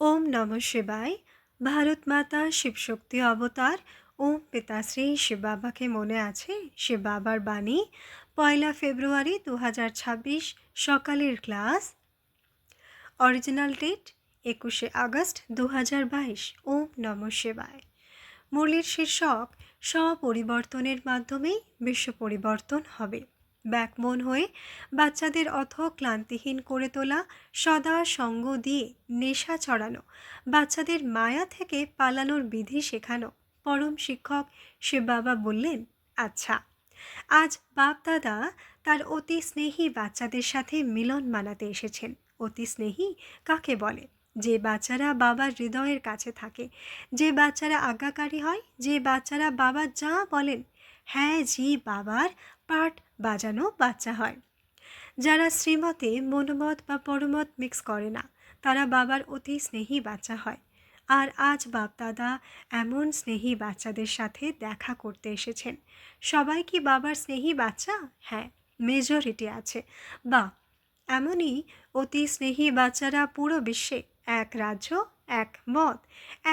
ओम नमः शिवाय। ভারত মাতা শিবশক্তি অবতার ওম পিতাশ্রী শিব বাবাকে মনে আছে শিব বাবার বাণী 1 ফেব্রুয়ারি 2026 সকালের ক্লাস। Original date 21 August 2022। ওম নমঃ শিবায়। মুরলির শীর্ষক স্বপরিবর্তনের মাধ্যমেই বিশ্ব পরিবর্তন হবে। ব্যাকবোন হয়ে বাচ্চাদের ক্লান্তিহীন করে তোলা, সদা সঙ্গ দিয়ে নেশা চড়ানো, বাচ্চাদের মায়া থেকে পালানোর বিধি শেখানো। পরম শিক্ষক শিব বাবা বললেন, আচ্ছা, আজ বাপ দাদা তার অতি স্নেহী বাচ্চাদের সাথে মিলন মানাতে এসেছেন। অতি স্নেহী কাকে বলে? যে বাচ্চারা বাবার হৃদয়ের কাছে থাকে, যে বাচ্চারা আজ্ঞাকারী হয়, যে বাচ্চারা বাবা যা বলেন হ্যাঁ জি বাবার পাঠ বাজানো বাচ্চা হয়। যারা শ্রীমতে মনোমত বা পরমত মিক্স করে না, তারা বাবার অতি স্নেহী বাচ্চা হয়। আর আজ বাপদাদা এমন স্নেহী বাচ্চাদের সাথে দেখা করতে এসেছেন। সবাই কি বাবার স্নেহী বাচ্চা? হ্যাঁ, মেজরিটি আছে। বা এমনই অতি স্নেহী বাচ্চারা পুরো বিশ্বে এক রাজ্য, এক মত,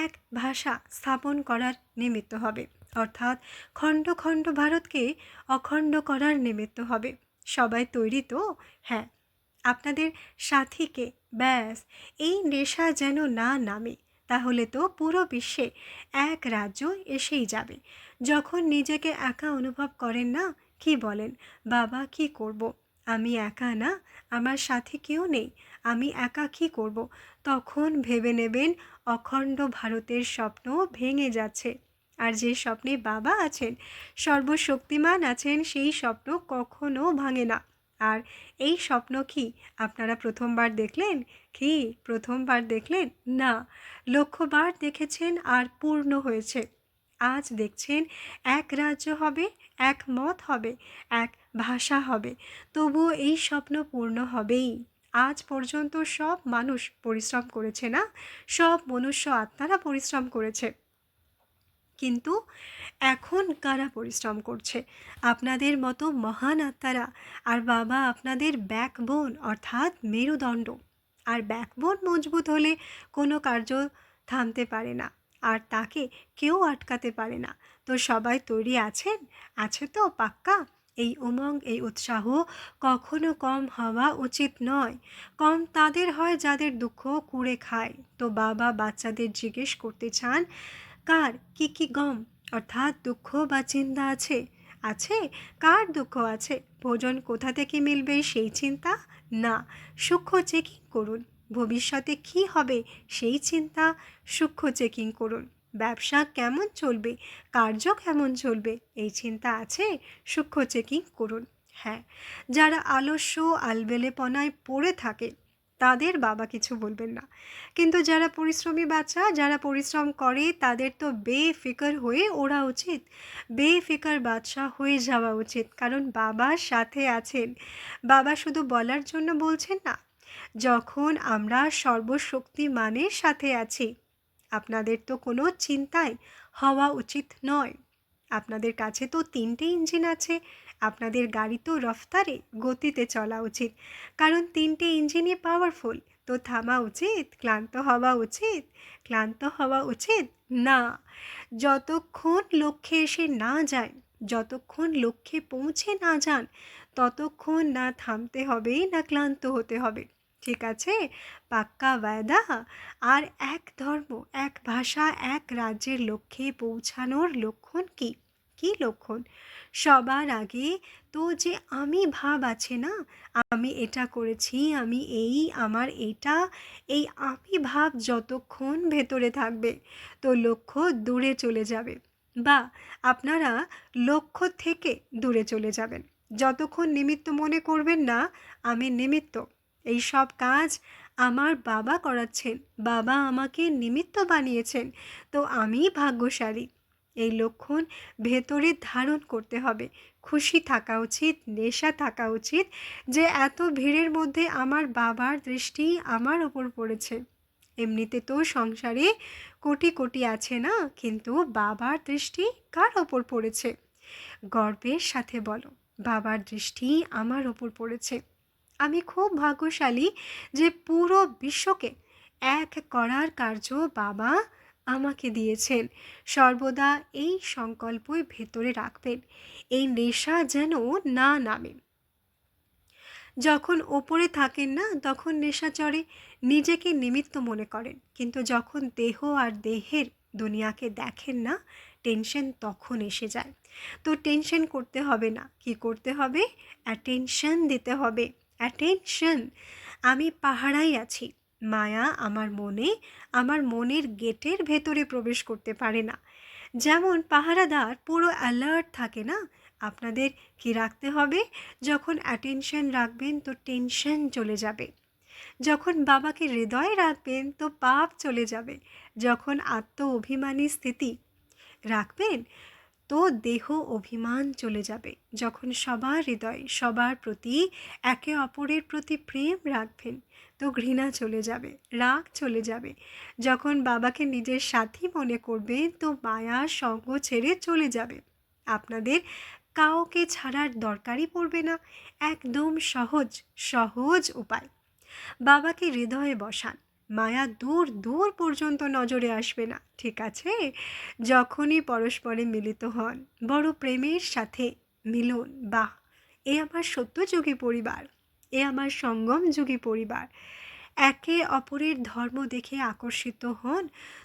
এক ভাষা স্থাপন করার নিমিত্ত হবে। অর্থাৎ খণ্ড খণ্ড ভারতকে অখণ্ড করার নিমিত্ত হবে। সবাই তৈরি তো? হ্যাঁ। আপনাদের সাথীকে ব্যাস এই নেশা যেন না নামে, তাহলে তো পুরো বিশ্বে এক রাজ্য এসেই যাবে। যখন নিজেকে একা অনুভব করেন না, কি বলেন, বাবা কি করব, আমি একা না, আমার সাথে কেউ নেই, আমি একা কি করব, তখন ভেবে নেবেন অখণ্ড ভারতের স্বপ্ন ভেঙে যাচ্ছে। আর যে স্বপ্নে বাবা আছেন, সর্বশক্তিমান আছেন, সেই স্বপ্ন কখনো ভাঙে না। আর এই স্বপ্ন কি আপনারা প্রথমবার দেখলেন? কি প্রথমবার দেখলেন? না, লক্ষবার দেখেছেন আর পূর্ণ হয়েছে। আজ দেখছেন এক রাজ্য হবে, এক মত হবে, এক ভাষা হবে। তবুও এই স্বপ্ন পূর্ণ হবেই। আজ পর্যন্ত সব মানুষ পরিশ্রম করেছে না? সব মনুষ্য আত্মারা পরিশ্রম করেছে। কিন্তু এখন কারা পরিশ্রম করছে? আপনাদের মতো মহান আত্মারা। আর বাবা আপনাদের ব্যাকবোন অর্থাৎ মেরুদণ্ড। আর ব্যাকবোন মজবুত হলে কোনো কার্য থামতে পারে না, আর তাকে কেউ আটকাতে পারে না। তো সবাই তৈরি আছেন? আছে তো পাক্কা? এই উমঙ্গ, এই উৎসাহ কখনো কম হওয়া উচিত নয়। কম তাদের হয় যাদের দুঃখ কুড়ে খায়। তো বাবা বাচ্চাদের জিজ্ঞেস করতে চান, কার কি কি গম অর্থাৎ দুঃখ বা চিন্তা আছে? আছে? কার দুঃখ আছে? ভোজন কোথা থেকে মিলবে সেই চিন্তা? না, সূক্ষ্ম চেকিং করুন। ভবিষ্যতে কি হবে সেই চিন্তা? সূক্ষ্ম চেকিং করুন। ব্যবসা কেমন চলবে, কার্য কেমন চলবে, এই চিন্তা আছে? সূক্ষ্ম চেকিং করুন। হ্যাঁ, যারা আলস্য আলবেলেপনায় পড়ে থাকে তাদের বাবা কিছু বলবেন না। কিন্তু যারা পরিশ্রমী বাচ্চা, যারা পরিশ্রম করে, তাদের তো বেফিকর হয়ে ওড়া উচিত। বেফিকর বাদশা হয়ে যাওয়া উচিত, কারণ বাবার সাথে আছেন। বাবা শুধু বলার জন্য বলছেন না। যখন আমরা সর্বশক্তিমানের সাথে আছি, আপনাদের তো কোনো চিন্তাই হওয়া উচিত নয়। আপনাদের কাছে তো 3টে ইঞ্জিন আছে। আপনাদের গাড়ি তো রফতারে গতিতে চলা উচিত, কারণ 3টে ইঞ্জিনই পাওয়ারফুল। তো থামা উচিত? ক্লান্ত হওয়া উচিত? ক্লান্ত হওয়া উচিত না। যতক্ষণ লক্ষ্যে এসে না যায়, যতক্ষণ লক্ষ্যে পৌঁছে না যান, ততক্ষণ না থামতে হবে না ক্লান্ত হতে হবে। ঠিক আছে? পাক্কা ওয়াদা? আর এক ধর্ম, এক ভাষা, এক রাজ্যের লক্ষ্যে পৌঁছানোর লক্ষণ কি? কি লক্ষণ? সবার আগে তো যে আমি ভাব আছে না, আমি এটা করেছি, আমি এই, আমার এটা, এই আমি ভাব যতক্ষণ ভেতরে থাকবে, তো লক্ষ্য দূরে চলে যাবে। বা আপনারা লক্ষ্য থেকে দূরে চলে যাবেন। যতক্ষণ নিমিত্ত মনে করবেন না আমি নিমিত্ত, এই সব কাজ আমার বাবা করাচ্ছেন, বাবা আমাকে নিমিত্ত বানিয়েছেন, তো আমি ভাগ্যশালী, এই লক্ষণ ভেতরে ধারণ করতে হবে। খুশি থাকা উচিত, নেশা থাকা উচিত যে এত ভিড়ের মধ্যে আমার বাবার দৃষ্টি আমার ওপর পড়েছে। এমনিতে তো সংসারে কোটি কোটি আছে না, কিন্তু বাবার দৃষ্টি কার ওপর পড়েছে? গর্বের সাথে বলো, বাবার দৃষ্টি আমার ওপর পড়েছে। আমি খুব ভাগ্যশালী যে পুরো বিশ্বকে এক করার কার্য বাবা আমাকে দিয়েছেন। সর্বদা এই সংকল্পই ভেতরে রাখবেন, এই নেশা যেন না নামে। যখন ওপরে থাকেন না তখন নেশা চড়ে, নিজেকে নিমিত্ত মনে করেন, কিন্তু যখন দেহ আর দেহের দুনিয়াকে দেখেন না, টেনশন তখন এসে যায়। তো টেনশন করতে হবে না, কি করতে হবে? অ্যাটেনশন দিতে হবে। অ্যাটেনশন। আমি পাহারাই আছি। মায়া আমার মনে, আমার মনের গেটের ভেতরে প্রবেশ করতে পারে না। যেমন পাহারাদার পুরো অ্যালার্ট থাকে না, আপনাদের কি রাখতে হবে? যখন অ্যাটেনশন রাখবেন তো টেনশন চলে যাবে। যখন বাবাকে হৃদয়ে রাখবেন তো পাপ চলে যাবে। যখন আত্ম অভিমানী স্থিতি রাখবেন তো দেহ অভিমান চলে যাবে। যখন সবার হৃদয় সবার প্রতি একে অপরের প্রতি প্রেম রাখবেন তো ঘৃণা চলে যাবে, রাগ চলে যাবে। যখন বাবাকে নিজের সাথী মনে করবেন তো মায়া সঙ্গ ছেড়ে চলে যাবে। আপনাদের কাউকে ছাড়ার দরকারই পড়বে না। একদম সহজ সহজ উপায়। বাবাকে হৃদয়ে বসান, মায়া দূর দূর পর্যন্ত নজরে আসবে না, ঠিক আছে? যখনই পরস্পরে মিলিত হন, বড় প্রেমের সাথে মিলন। বাহ, এ আমার সত্যযুগী পরিবার, এ আমার সঙ্গমযুগী পরিবার। একে অপরের ধর্ম দেখে আকর্ষিত হন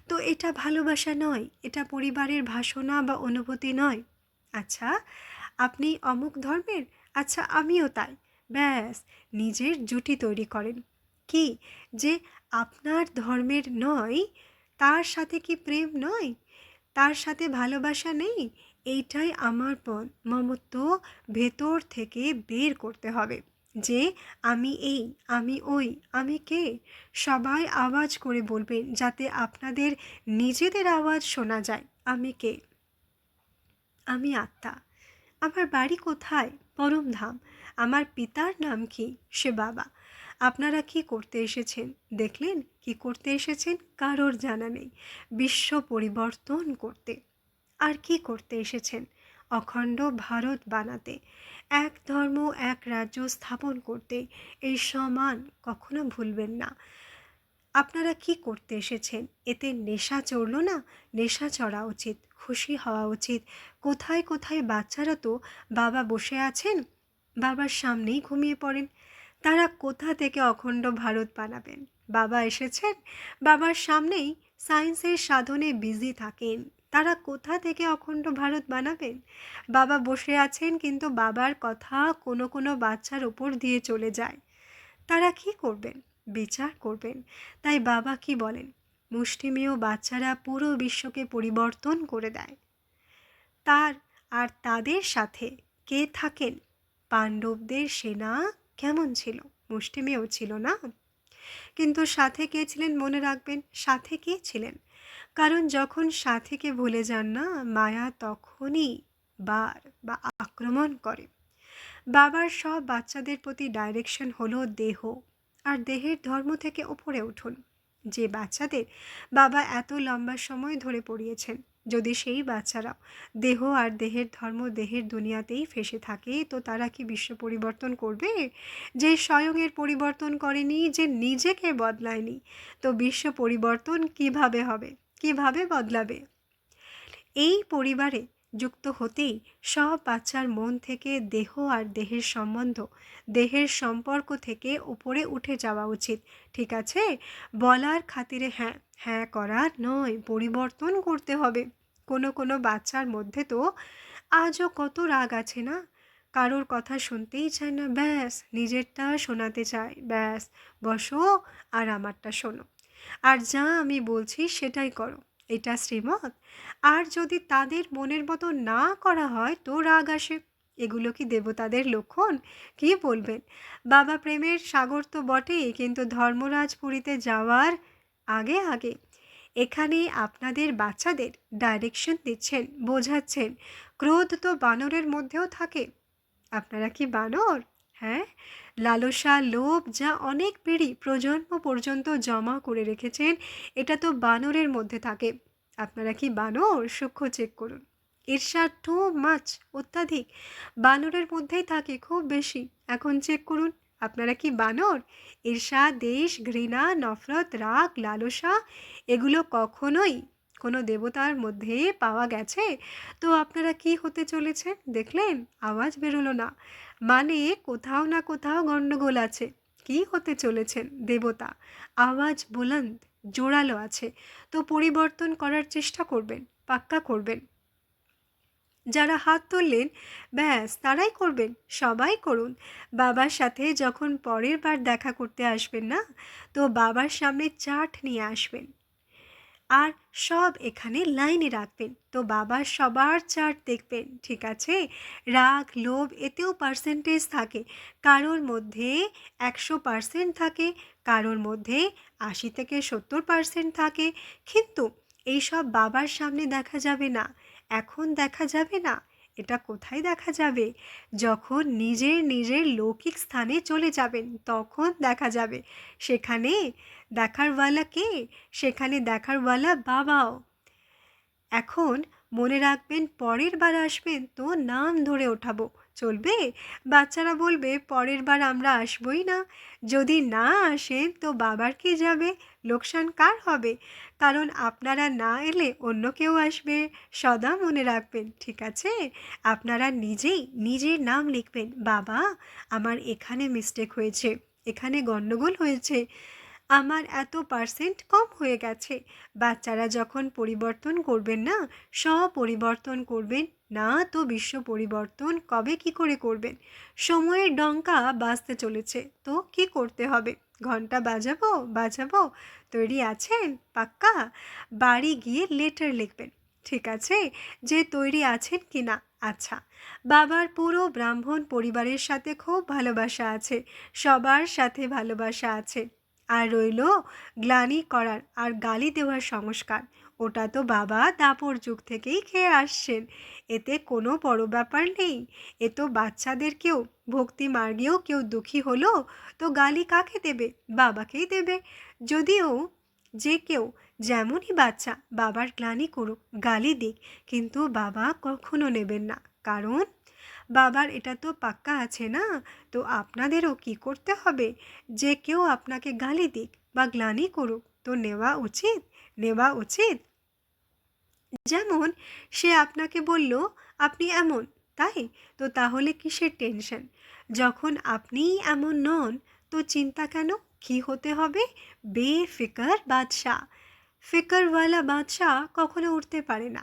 তো এটা ভালোবাসা নয়, এটা পরিবারের ভাসনা বা অনুভূতি নয়। আচ্ছা, আপনি অমুক ধর্মের, আচ্ছা আমিও তাই, ব্যাস নিজের জুটি তৈরি করেন। কি যে আপনার ধর্মের নয় তার সাথে কি প্রেম নয়, তার সাথে ভালোবাসা নেই? এইটাই আমার পণ। মমত্ব ভেতর থেকে বের করতে হবে যে আমি এই, আমি ওই, আমি কে। সবাই আওয়াজ করে বলবেন যাতে আপনাদের নিজেদের আওয়াজ শোনা যায়। আমি কে? আমি আত্মা। আমার বাড়ি কোথায়? পরমধাম। আমার পিতার নাম কি? সে বাবা। আপনারা কি করতে এসেছেন? দেখলেন কি করতে এসেছেন? কারোর জানা নেই। বিশ্ব পরিবর্তন করতে। আর কি করতে এসেছেন? অখণ্ড ভারত বানাতে, এক ধর্ম এক রাজ্য স্থাপন করতে। এই সমান কখনো ভুলবেন না। আপনারা কি করতে এসেছেন? এতে নেশা চড়ল না? নেশা চড়া উচিত, খুশি হওয়া উচিত। কোথায় কোথায় বাচ্চারা তো বাবা বসে আছেন, বাবার সামনেই ঘুমিয়ে পড়েন। তারা কোথা থেকে অখণ্ড ভারত বানাবেন? বাবা এসেছেন, বাবার সামনেই সায়েন্সের সাধনে বিজি থাকেন। তারা কোথা থেকে অখণ্ড ভারত বানাবেন? বাবা বসে আছেন কিন্তু বাবার কথা কোনো কোনো বাচ্চার ওপর দিয়ে চলে যায়। তারা কি করবেন? বিচার করবেন। তাই বাবা কি বলেন? মুষ্টিমেয় বাচ্চারা পুরো বিশ্বকে পরিবর্তন করে দেয়। তার আর তাদের সাথে কে থাকেন? পাণ্ডবদের সেনা কেমন ছিল? মুষ্টিমেয় ছিল না? কিন্তু সাথে কে ছিলেন মনে রাখবেন, সাথে কে ছিলেন? কারণ যখন সাথীকে ভুলে যান না, মায়া তখনই বার বা আক্রমণ করে। বাবার সব বাচ্চাদের প্রতি ডাইরেকশন হলো দেহ, আর দেহের ধর্ম থেকে উপরে উঠুন। যে বাচ্চাদের বাবা এত লম্বা সময় ধরে পড়িয়েছেন, যদি সেই বাচ্চারাও দেহ আর দেহের ধর্ম দেহের দুনিয়াতেই ফেসে থাকে তো তারা কি বিশ্ব পরিবর্তন করবে? যে স্বয়ং এর পরিবর্তন করেনি, যে নিজেকে বদলায়নি, তো বিশ্ব পরিবর্তন কিভাবে হবে, কিভাবে বদলাবে? এই পরিবারে যুক্ত হতেই সব বাচ্চার মন থেকে দেহ আর দেহের সম্বন্ধ, দেহের সম্পর্ক থেকে উপরে উঠে যাওয়া উচিত, ঠিক আছে? বলার খাতিরে হ্যাঁ হ্যাঁ করার নয়, পরিবর্তন করতে হবে। কোনো কোনো বাচ্চার মধ্যে তো আজও কত রাগ আছে না, কারোর কথা শুনতেই চায় না, ব্যাস নিজেরটা শোনাতে চায়। ব্যাস বসো আর আমারটা শোনো, আর যা আমি বলছি সেটাই করো, এটা শ্রীমত। আর যদি তাদের মনের মতো না করা হয় তো রাগ আসে। এগুলো কি দেবতাদের লক্ষণ? কি বলবেন? বাবা প্রেমের সাগর তো বটেই, কিন্তু ধর্মরাজপুরীতে যাওয়ার আগে আগে এখানে আপনাদের বাচ্চাদের ডাইরেকশন দিচ্ছেন, বোঝাচ্ছেন। ক্রোধ তো বানরের মধ্যেও থাকে। আপনারা কি বানর? হ্যাঁ, লালসা লোভ যা অনেক পিঁড়ি প্রজন্ম পর্যন্ত জমা করে রেখেছেন, এটা তো বানরের মধ্যে থাকে। আপনারা কি বানর? সূক্ষ্ম চেক করুন। ঈর্ষা টু মাচ, অত্যাধিক বানরের মধ্যেই থাকে, খুব বেশি। এখন চেক করুন আপনারা কি বানর? ঈর্ষা, দ্বেষ, ঘৃণা, নফরত, রাগ, লালসা এগুলো কখনোই কোনো দেবতার মধ্যে পাওয়া গেছে? তো আপনারা কি হতে চলেছেন দেখলেন? আওয়াজ বেরোলো না। মানে কোথাও না কোথাও গন্ডগোল আছে। কি হতে চলেছেন? দেবতা। আওয়াজ বুলন্দ, জোরালো আছে। তো পরিবর্তন করার চেষ্টা করবেন, পাক্কা করবেন। যারা হাত তুললেন ব্যাস তারাই করবেন, সবাই করুন। বাবার সাথে যখন পরের বার দেখা করতে আসবেন না, তো বাবার সামনে চার্ট নিয়ে আসবেন আর সব এখানে লাইনে রাখবেন। তো বাবা সবার চার্ট দেখবেন, ঠিক আছে? রাগ, লোভ এতেও পার্সেন্টেজ থাকে। কারোর মধ্যে 100% থাকে, কারোর মধ্যে 80 থেকে 70% থাকে। কিন্তু এইসব বাবার সামনে দেখা যাবে না, এখন দেখা যাবে না। এটা কোথায় দেখা যাবে? যখন নিজের নিজের লৌকিক স্থানে চলে যাবেন তখন দেখা যাবে। সেখানে দেখারওয়ালা কে? সেখানে দেখারওয়ালা বাবাও। এখন মনে রাখবেন পরের বার আসবেন তো নাম ধরে ওঠাবো, চলবে? বাচ্চারা বলবে পরের বার আমরা আসবই না। যদি না আসেন তো বাবার কি যাবে? লোকসান কার হবে? কারণ আপনারা না এলে অন্য কেউ আসবে। সদা মনে রাখবেন, ঠিক আছে? আপনারা নিজেই নিজের নাম লিখবেন, বাবা আমার এখানে মিস্টেক হয়েছে, এখানে গণ্ডগোল হয়েছে, আমার এত পার্সেন্ট কম হয়ে গেছে। বাচ্চারা যখন পরিবর্তন করবেন না, স্ব-পরিবর্তন করবেন না তো বিশ্ব পরিবর্তন কবে কি করে করবেন? সময়ের ডঙ্কা বাজতে চলেছে, তো কি করতে হবে? ঘন্টা বাজাবো বাজাবো? তৈরি আছেন? পাক্কা? বাড়ি গিয়ে লেটার লিখবেন, ঠিক আছে? যে তৈরি আছেন কি না। আচ্ছা, বাবার পুরো ব্রাহ্মণ পরিবারের সাথে খুব ভালোবাসা আছে, সবার সাথে ভালোবাসা আছে। আর রইল গ্লানি করার আর গালি দেওয়ার সংস্কার, ওটা তো বাবা দাপর যুগ থেকেই খেয়ে আসছেন। এতে কোনো বড় ব্যাপার নেই। এ তো বাচ্চাদেরকেও ভক্তি মার্গেও কেউ দুঃখী হলো তো গালি কাকে দেবে? বাবাকেই দেবে। যদিও যে কেউ যেমনই বাচ্চা বাবার গ্লানি করুক, গালি দিক, কিন্তু বাবা কখনো নেবেন না। কারণ বাবার এটা তো পাক্কা আছে না। তো আপনাদেরও কি করতে হবে? যে কেউ আপনাকে গালি দিক বা গ্লানি করুক তো নেওয়া উচিত, নেওয়া উচিত। যেমন সে আপনাকে বলল আপনি এমন, তাই তো তাহলে কিসের টেনশন? যখন আপনিই এমন নন তো চিন্তা কেন? কি হতে হবে? বেফিকার বাদশাহ। ফিকারওয়ালা বাদশাহ কখনো উঠতে পারে না,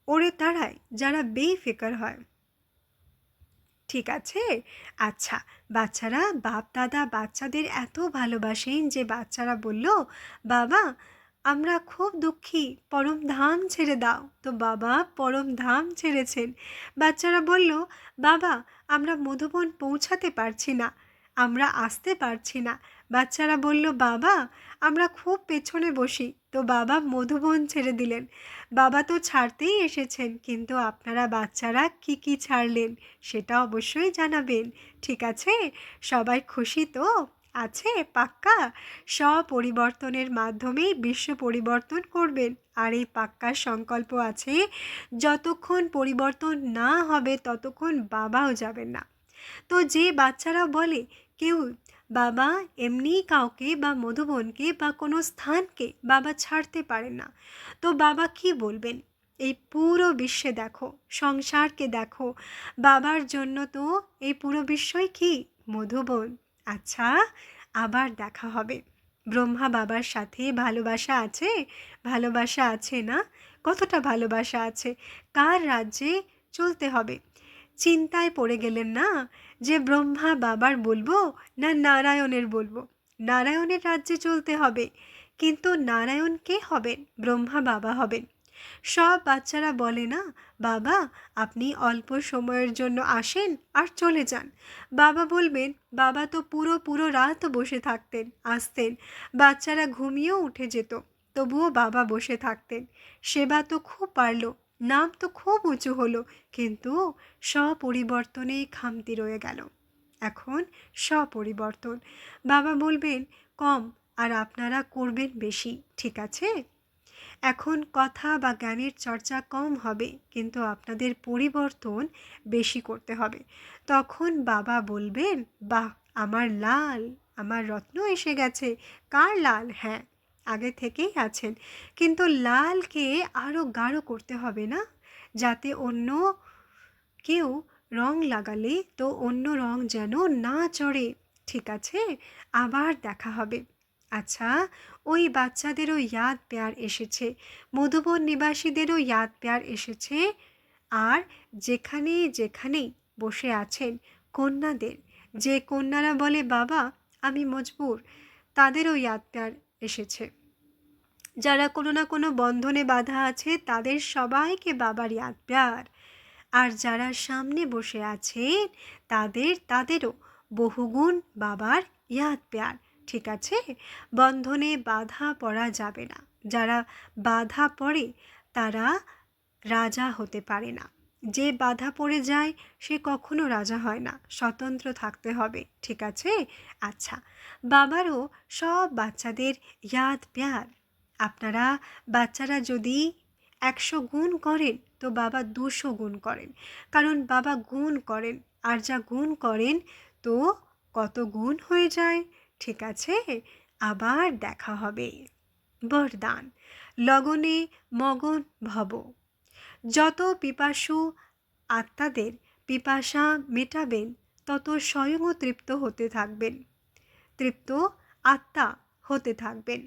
ওরে তারাই যারা বেফিকার হয়, ঠিক আছে? আচ্ছা, বাচ্চারা বাপ দাদা বাচ্চাদের এত ভালোবাসেন যে বাচ্চারা বলল, বাবা আমরা খুব দুঃখী, পরম ধাম ছেড়ে দাও। তো বাবা পরম ধাম ছেড়েছেন। বাচ্চারা বলল, বাবা আমরা মধুবন পৌঁছাতে পারছি না, আমরা আসতে পারছি না। বাচ্চারা বলল, বাবা আমরা খুব পেছনে বসি। তো বাবা মধুবন ছেড়ে দিলেন। বাবা তো ছাড়তেই এসেছেন, কিন্তু আপনারা বাচ্চারা কি কি ছাড়লেন সেটা অবশ্যই জানাবেন, ঠিক আছে? সবাই খুশি তো? আছে পাক্কা? স্ব-পরিবর্তনের মাধ্যমেই বিশ্ব পরিবর্তন করবেন। আর এই পাক্কা সংকল্প আছে, যতক্ষণ পরিবর্তন না হবে ততক্ষণ বাবাও যাবেন না। তো যে বাচ্চারা বলে কেউ বাবা এমনিই কাউকে বা মধুবনকে বা কোনো স্থানকে বাবা ছাড়তে পারেন না, তো বাবা কি বলবেন? এই পুরো বিশ্বে দেখো, সংসারকে দেখো, বাবার জন্য তো এই পুরো বিশ্বই কি মধুবন। আচ্ছা, আবার দেখা হবে। ব্রহ্মা বাবার সাথে ভালোবাসা আছে? ভালোবাসা আছে না? কতটা ভালোবাসা আছে? কার রাজ্যে চলতে হবে? চিন্তায় পড়ে গেলেন না যে ব্রহ্মা বাবার বলবো না নারায়ণের বলবো? নারায়ণের রাজ্যে চলতে হবে, কিন্তু নারায়ণ কে হবেন? ব্রহ্মা বাবা হবেন। সব বাচ্চারা বলে না, বাবা আপনি অল্প সময়ের জন্য আসেন আর চলে যান। বাবা বলবেন, বাবা তো পুরো পুরো রাত বসে থাকতেন, আসতেন, বাচ্চারা ঘুমিয়েও উঠে যেত, তবুও বাবা বসে থাকতেন। সেবা তো খুব পারলো, নাম তো খুব উঁচু হলো, কিন্তু স্বপরিবর্তনে খামতি রয়ে গেল। এখন স্বপরিবর্তন, বাবা বলবেন কম আর আপনারা করবেন বেশি, ঠিক আছে? এখন কথা বা জ্ঞানের চর্চা কম হবে, কিন্তু আপনাদের পরিবর্তন বেশি করতে হবে। তখন বাবা বলবেন, বাহ আমার লাল, আমার রত্ন এসে গেছে। কার লাল? হ্যাঁ, আগে থেকেই আছেন, কিন্তু লালকে আরও গাঢ় করতে হবে না, যাতে অন্য কেউ রং লাগালে তো অন্য রং যেন না চড়ে। ঠিক আছে, আবার দেখা হবে। আচ্ছা, ওই বাচ্চাদেরও ইয়াদ পেয়ার এসেছে, মধুবন নিবাসীদেরও ইয়াদ পেয়ার এসেছে, আর যেখানে যেখানেই বসে আছেন কন্যাদের, যে কন্যারা বলে বাবা আমি মজবুর, তাদেরও ইয়াদ পেয়ার এসেছে। যারা কোনো না কোনো বন্ধনে বাঁধা আছে তাদের সবাইকে বাবার ইয়াদ পেয়ার। আর যারা সামনে বসে আছেন তাদেরও বহুগুণ বাবার ইয়াদ পেয়ার। ঠিক আছে, বন্ধনে বাধা পড়া যাবে না। যারা বাধা পড়ে তারা রাজা হতে পারে না। যে বাধা পড়ে যায় সে কখনো রাজা হয় না, স্বতন্ত্র থাকতে হবে। ঠিক আছে, আচ্ছা, বাবারও সব বাচ্চাদের ইয়াদ পেয়ার। আপনারা বাচ্চারা যদি 100 গুণ করেন তো বাবা 200 গুণ করেন, কারণ বাবা গুণ করেন, আর যা গুণ করেন তো কত গুণ হয়ে যায়। ঠিক আছে, আবার দেখা হবে। বরদান, লগনে মগন ভব। যত পিপাসু আত্মাদের পিপাসা মেটাবেন তত স্বয়ংও তৃপ্ত হতে থাকবেন, তৃপ্ত আত্মা হতে থাকবেন।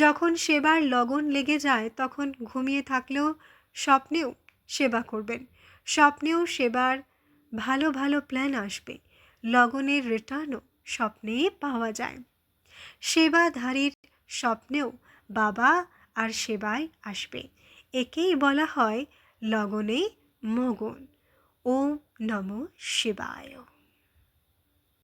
যখন সেবার লগন লেগে যায় তখন ঘুমিয়ে থাকলেও স্বপ্নেও সেবা করবেন, স্বপ্নেও সেবার ভালো ভালো প্ল্যান আসবে। লগনের রিটার্নও স্বপ্নে পাওয়া যায়। সেবাধারীর স্বপ্নেও বাবা আর সেবায় আসবে। একেই বলা হয় লগনে মগন। ওম নমঃ শিবায়।